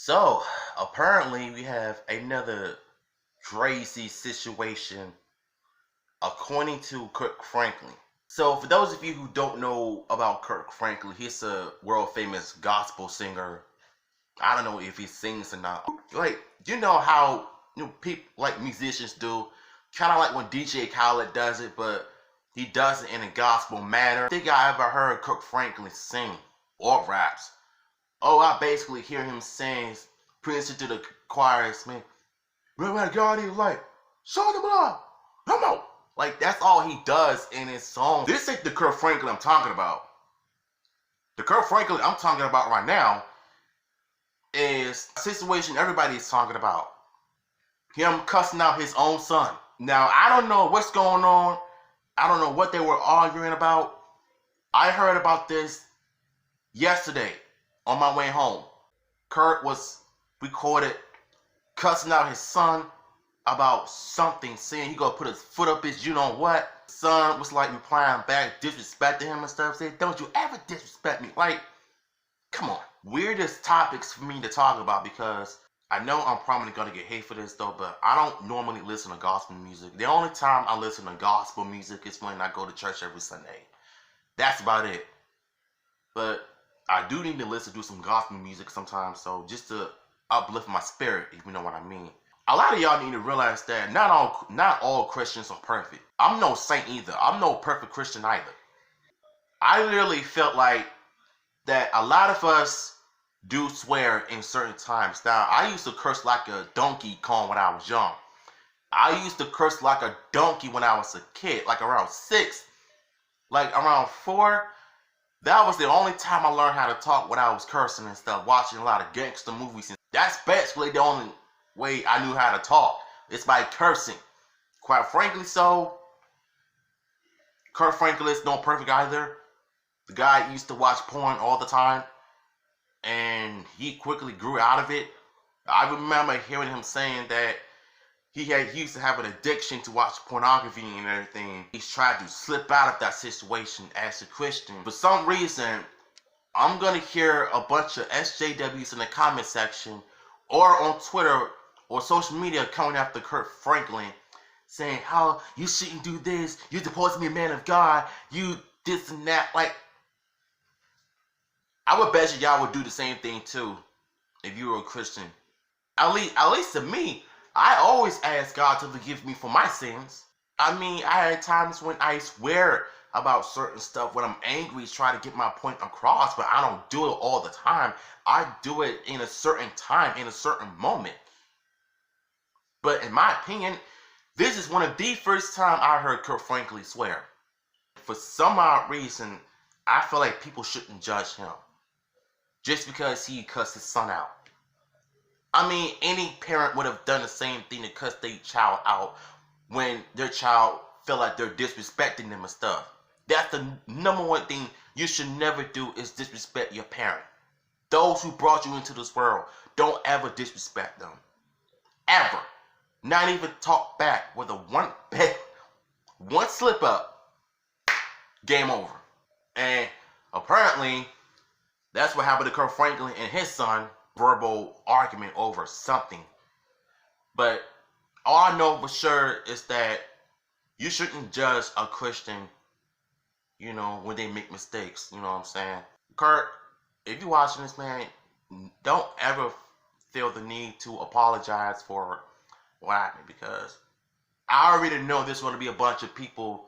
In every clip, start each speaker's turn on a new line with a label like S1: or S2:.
S1: So, apparently, we have another crazy situation according to Kirk Franklin. So, for those of you who don't know about Kirk Franklin, he's a world famous gospel singer. I don't know if he sings or not. Like, you know how people like musicians do, kind of like when DJ Khaled does it, but he does it in a gospel manner. I think I ever heard Kirk Franklin sing or raps. Oh, I basically hear him saying, preaching to the choirs, man, my God, he's like, show them love, come on. Like, that's all he does in his song. This ain't the Kirk Franklin I'm talking about. The Kirk Franklin I'm talking about right now is a situation everybody's talking about. Him cussing out his own son. Now, I don't know what's going on. I don't know what they were arguing about. I heard about this yesterday on my way home. Kurt was recorded cussing out his son about something, saying he gonna put his foot up his you-know-what. Son was like replying back, disrespecting him and stuff, saying, don't you ever disrespect me. Like, come on. Weirdest topics for me to talk about, because I know I'm probably gonna get hate for this though, but I don't normally listen to gospel music. The only time I listen to gospel music is when I go to church every Sunday. That's about it. But I do need to listen to some gospel music sometimes, so just to uplift my spirit, if you know what I mean. A lot of y'all need to realize that not all Christians are perfect. I'm no saint either. I'm no perfect Christian either. I literally felt like that a lot of us do swear in certain times. Now, I used to curse like a Donkey Kong when I was young. I used to curse like a donkey when I was a kid, like around 6. Like around 4, that was the only time I learned how to talk when I was cursing and stuff, watching a lot of gangster movies. That's basically the only way I knew how to talk. It's by cursing. Quite frankly, so Kurt Franklin is not perfect either. The guy used to watch porn all the time, and he quickly grew out of it. I remember hearing him saying that he used to have an addiction to watch pornography and everything. He's tried to slip out of that situation as a Christian. For some reason, I'm gonna hear a bunch of SJWs in the comment section or on Twitter or social media coming after Kurt Franklin, saying how you shouldn't do this, you're supposed to be a man of God, you this and that. Like, I would bet y'all would do the same thing too if you were a Christian. At least to me, I always ask God to forgive me for my sins. I mean, I had times when I swear about certain stuff when I'm angry, try to get my point across, but I don't do it all the time. I do it in a certain time, in a certain moment. But in my opinion, this is one of the first time I heard Kurt Franklin swear. For some odd reason, I feel like people shouldn't judge him just because he cussed his son out. I mean, any parent would have done the same thing to cuss their child out when their child feel like they're disrespecting them and stuff. That's the number one thing you should never do, is disrespect your parent. Those who brought you into this world, don't ever disrespect them. Ever. Not even talk back with one slip up, game over. And apparently, that's what happened to Kurt Franklin and his son. Verbal argument over something. But all I know for sure is that you shouldn't judge a Christian, when they make mistakes. You know what I'm saying? Kurt, if you're watching this, man, don't ever feel the need to apologize for what happened, because I already know there's going to be a bunch of people,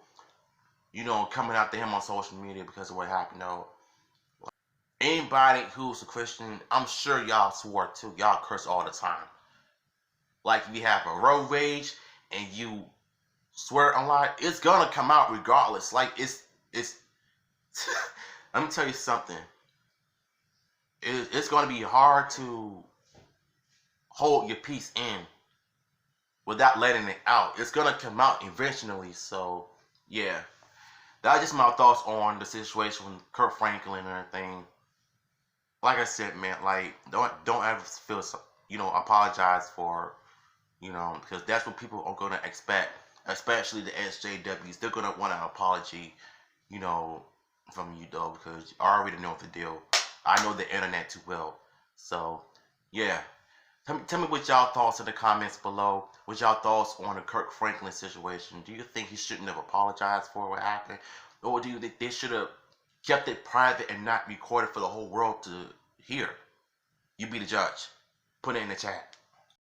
S1: coming after him on social media because of what happened. Though, anybody who's a Christian, I'm sure y'all swore too. Y'all curse all the time. Like, if you have a road rage and you swear a lot, it's gonna come out regardless. Like, it's let me tell you something. It's gonna be hard to hold your peace in without letting it out. It's gonna come out eventually. So yeah, that's just my thoughts on the situation with Kurt Franklin and everything. Like I said, man, like, don't ever feel apologize for, because that's what people are gonna expect, especially the SJWs. They're gonna want an apology, from you though, because I already know the deal. I know the internet too well. So Yeah. Tell me what y'all thoughts in the comments below. What y'all thoughts on the Kirk Franklin situation? Do you think he shouldn't have apologized for what happened? Or do you think they should have kept it private and not recorded for the whole world to hear? You be the judge. Put it in the chat.